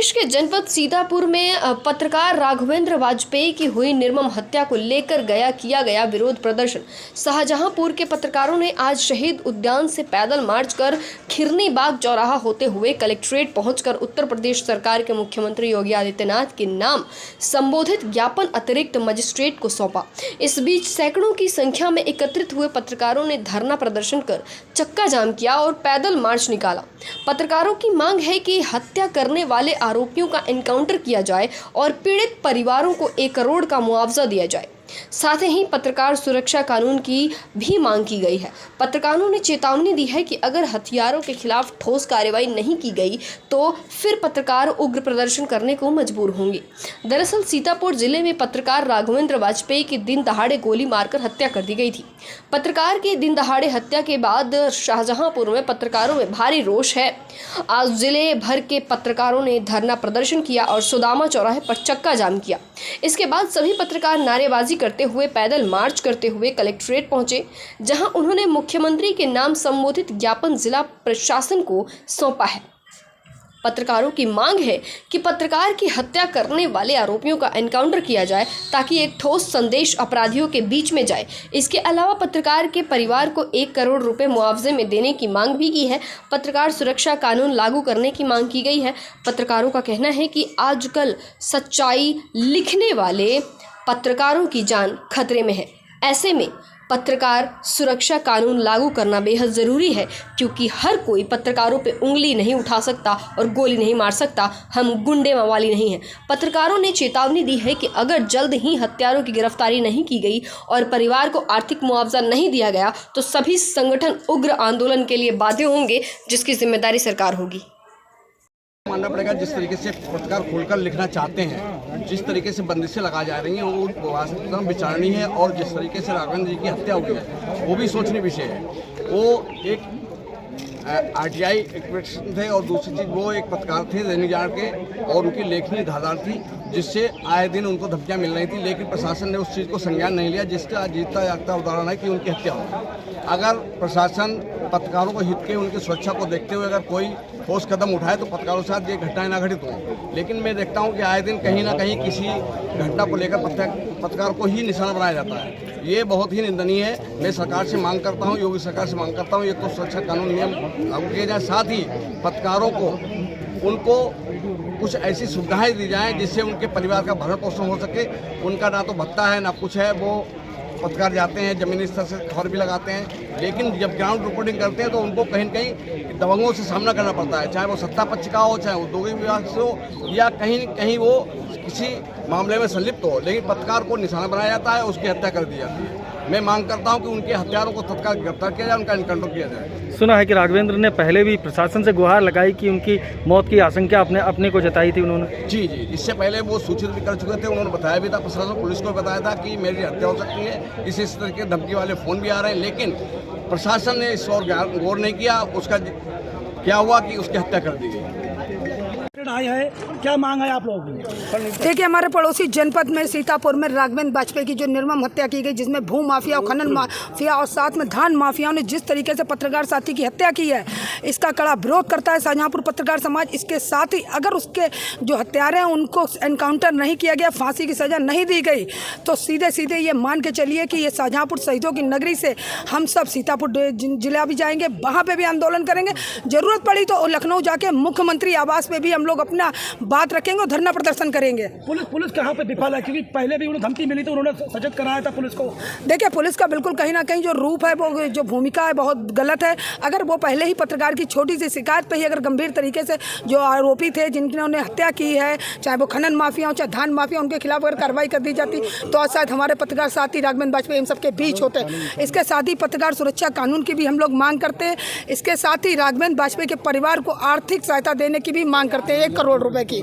प्रदेश के जनपद सीतापुर में पत्रकार राघवेंद्र वाजपेयी की हुई निर्मम हत्या को लेकर किया गया विरोध प्रदर्शन। शाहजहांपुर के पत्रकारों ने आज शहीद उद्यान से पैदल मार्च कर खिरनी बाग चौराहा होते हुए कलेक्ट्रेट पहुंचकर उत्तर प्रदेश सरकार के मुख्यमंत्री योगी आदित्यनाथ के नाम संबोधित ज्ञापन अतिरिक्त मजिस्ट्रेट को सौंपा। इस बीच सैकड़ों की संख्या में एकत्रित हुए पत्रकारों ने धरना प्रदर्शन कर चक्का जाम किया और पैदल मार्च निकाला। पत्रकारों की मांग है कि हत्या करने वाले आरोपियों का एनकाउंटर किया जाए और पीड़ित परिवारों को 1 करोड़ का मुआवजा दिया जाए। साथ ही पत्रकार सुरक्षा कानून की भी मांग की गई है। पत्रकारों ने चेतावनी दी है कि अगर हथियारों के खिलाफ ठोस कार्रवाई नहीं की गई तो फिर पत्रकार उग्र प्रदर्शन करने को मजबूर होंगे। दरअसल सीतापुर जिले में पत्रकार राघवेंद्र वाजपेयी की दिन दहाड़े गोली मारकर हत्या कर दी गई थी। पत्रकार की दिन दहाड़े हत्या के बाद शाहजहांपुर में पत्रकारों में भारी रोष है। आज जिले भर के पत्रकारों ने धरना प्रदर्शन किया और सुदामा चौराहे पर चक्का जाम किया। इसके बाद सभी पत्रकार नारेबाजी करते हुए पैदल मार्च करते हुए कलेक्ट्रेट पहुंचे, जहां उन्होंने मुख्यमंत्री के नाम संबोधित ज्ञापन जिला प्रशासन को सौंपा है। पत्रकारों की मांग है कि पत्रकार की हत्या करने वाले आरोपियों का एनकाउंटर किया जाए ताकि एक ठोस संदेश अपराधियों के बीच में जाए। इसके अलावा पत्रकार के परिवार को 1 करोड़ रुपए मुआवजे में देने की मांग भी की है। पत्रकार सुरक्षा कानून लागू करने की मांग की गई है। पत्रकारों का कहना है कि आजकल सच्चाई लिखने वाले पत्रकारों की जान खतरे में है। ऐसे में पत्रकार सुरक्षा कानून लागू करना बेहद ज़रूरी है, क्योंकि हर कोई पत्रकारों पे उंगली नहीं उठा सकता और गोली नहीं मार सकता। हम गुंडे मवाली नहीं हैं। पत्रकारों ने चेतावनी दी है कि अगर जल्द ही हत्यारों की गिरफ्तारी नहीं की गई और परिवार को आर्थिक मुआवजा नहीं दिया गया तो सभी संगठन उग्र आंदोलन के लिए बाध्य होंगे, जिसकी जिम्मेदारी सरकार होगी। मानना पड़ेगा जिस तरीके से पत्रकार खुलकर लिखना चाहते हैं, जिस तरीके से बंदिशें लगाई जा रही हैं वो वास्तव में विचारणीय है। और जिस तरीके से राघवेंद्र जी की हत्या हुई है वो भी सोचनीय विषय है। वो एक आरटीआई एक्सपेक्टेशन थे और दूसरी चीज़ वो एक पत्रकार थे दैनिक जागरण के, और उनकी लेखनी धारदार थी जिससे आए दिन उनको धमकियां मिल रही थी, लेकिन प्रशासन ने उस चीज़ को संज्ञान नहीं लिया, जिसका जीता जागता उदाहरण है कि उनकी हत्या हो। अगर प्रशासन पत्रकारों को हित के उनकी सुरक्षा को देखते हुए अगर कोई ठोस कदम उठाए तो पत्रकारों के साथ ये घटनाएं ना घटित हों। लेकिन मैं देखता हूँ कि आए दिन कहीं ना कहीं किसी घटना को लेकर पत्रकार को ही निशाना बनाया जाता है। ये बहुत ही निंदनीय है। मैं सरकार से मांग करता हूँ, योगी सरकार से मांग करता हूँ, एक तो सुरक्षा कानून नियम लागू किए जाए, साथ ही पत्रकारों को उनको कुछ ऐसी सुविधाएं दी जाएं जिससे उनके परिवार का भरण पोषण हो सके। उनका ना तो भत्ता है ना कुछ है। वो पत्रकार जाते हैं, ज़मीनी स्तर से खबर भी लगाते हैं, लेकिन जब ग्राउंड रिपोर्टिंग करते हैं तो उनको कहीं न कहीं दबंगों से सामना करना पड़ता है, चाहे वो सत्ता पक्ष का हो, चाहे उद्योगिक विभाग से हो, या कहीं न कहीं वो किसी मामले में संलिप्त हो। लेकिन पत्रकार को निशाना बनाया जाता है, उसकी हत्या कर दी जाती है। मैं मांग करता हूं कि उनके हत्यारों को तत्काल गिरफ्तार किया जाए, उनका एनकाउंटर किया जाए। सुना है कि राघवेंद्र ने पहले भी प्रशासन से गुहार लगाई कि उनकी मौत की आशंका अपने को जताई थी उन्होंने। जी, इससे पहले वो सूचित भी कर चुके थे। उन्होंने बताया भी था, प्रशासन पुलिस को बताया था कि मेरी हत्या हो सकती है, इस तरह के धमकी वाले फ़ोन भी आ रहे हैं, लेकिन प्रशासन ने इस और गौर नहीं किया। उसका क्या हुआ कि उसकी हत्या कर दी गई। आया है, क्या मांग है आप लोगों की? देखिए, हमारे पड़ोसी जनपद में सीतापुर में राघवेंद्र वाजपेयी की जो निर्मम हत्या की गई, जिसमें भू माफिया और खनन माफिया और साथ में धान माफियाओं ने जिस तरीके से पत्रकार साथी की हत्या की है, इसका कड़ा विरोध करता है शाहजहांपुर पत्रकार समाज। इसके साथ ही अगर उसके जो हत्यारे हैं उनको एनकाउंटर नहीं किया गया, फांसी की सज़ा नहीं दी गई, तो सीधे सीधे ये मान के चलिए कि ये शाहजहांपुर शहीदों की नगरी से हम सब सीतापुर जिला भी जाएंगे, वहाँ पर भी आंदोलन करेंगे। ज़रूरत पड़ी तो लखनऊ जाके मुख्यमंत्री आवास पर भी हम लोग अपना बात रखेंगे और धरना प्रदर्शन करेंगे। पुलिस कहाँ पे विफल है? क्योंकि पहले भी उन्हें धमकी मिली थी, उन्होंने सजग कराया था पुलिस को। देखिए, पुलिस का बिल्कुल कहीं ना कहीं जो रूप है, वो जो भूमिका है, बहुत गलत है। अगर वो पहले ही पत्रकार की छोटी सी शिकायत पे ही अगर गंभीर तरीके से जो आरोपी थे जिन्होंने हत्या की है, चाहे वो खनन माफिया हो चाहे धान माफिया, उनके खिलाफ अगर कार्रवाई कर दी जाती तो शायद हमारे पत्रकार साथी राघवेंद्र वाजपेयी हम सबके बीच होते। इसके साथ ही पत्रकार सुरक्षा कानून की भी हम लोग मांग करते हैं। इसके साथ ही राघवेंद्र वाजपेयी के परिवार को आर्थिक सहायता देने की भी मांग करते हैं, 1 करोड़ रुपए की।